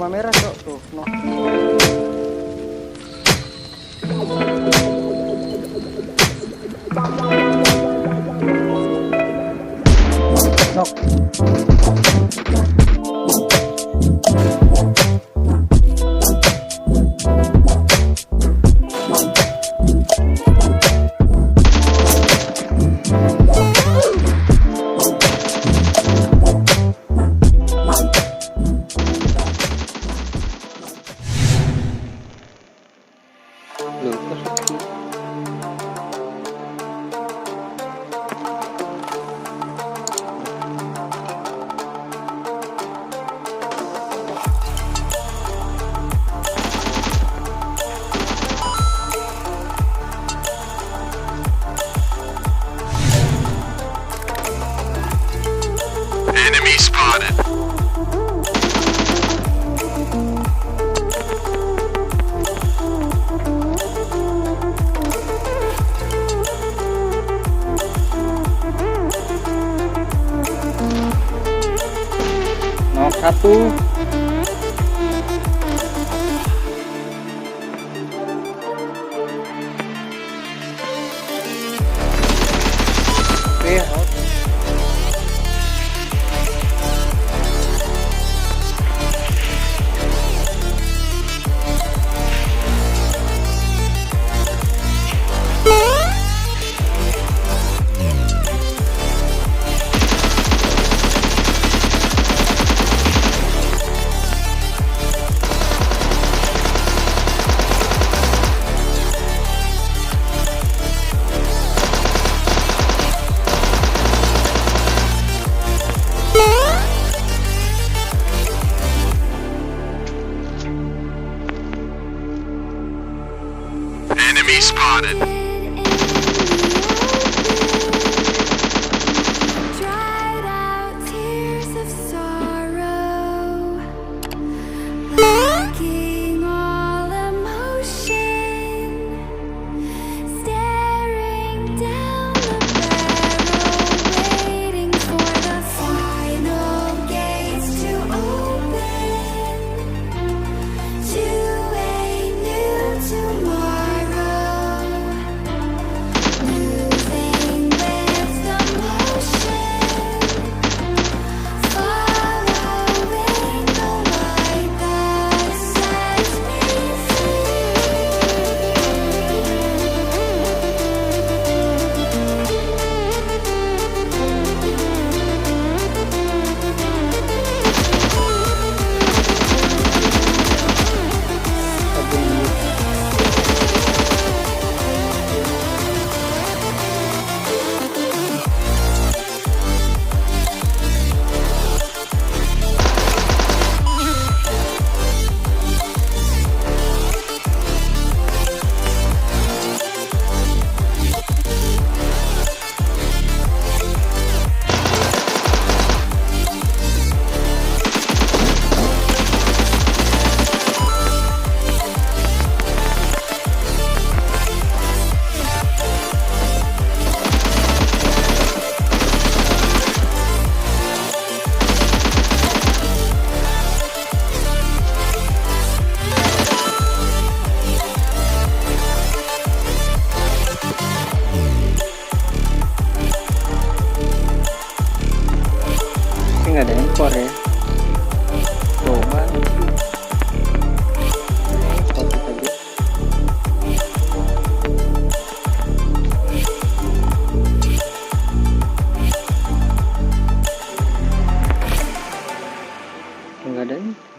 rumah merah cok tuh no. Nok. Enemy spotted. Nok satu. Oke, Enemy spotted. Dried out tears of sorrow, lacking all emotion, staring down the barrel, waiting for the final gates to open to a new tomorrow. Moving with the motion, following the light that sets me nggak ada impor ya. Coba satu saja. Nggak ada impor.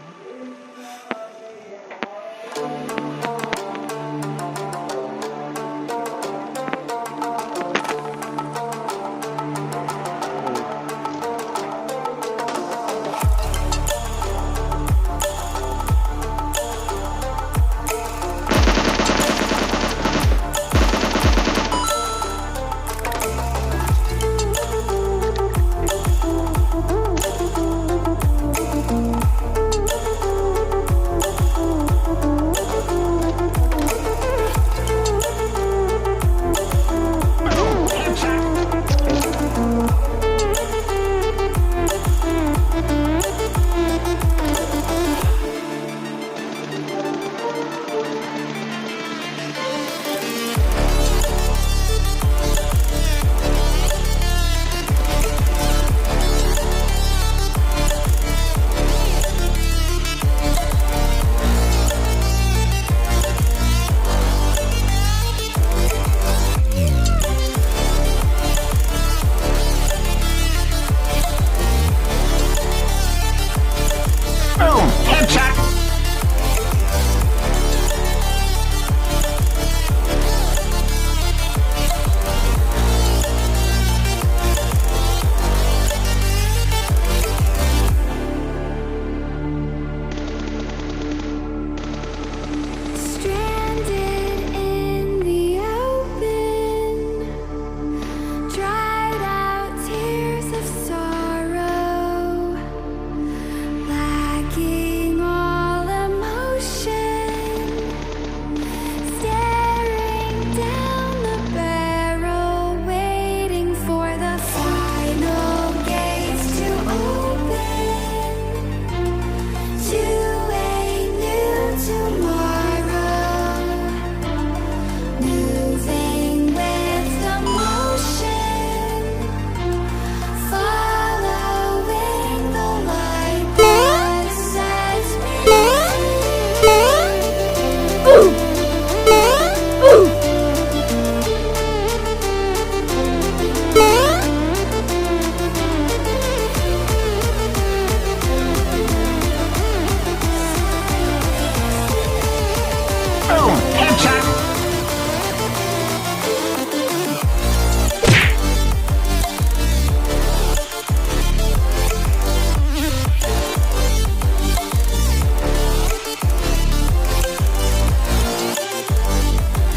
Stranded in the open, dried out tears of sorrow, lacking all emotion, staring down the barrel, waiting for the final gates to open to a new tomorrow, moving with the motion, following the light that sets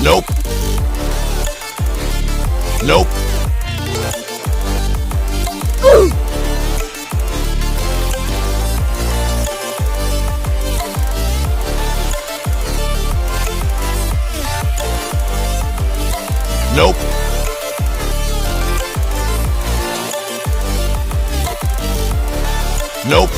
Nope. Nope. Nope. Nope.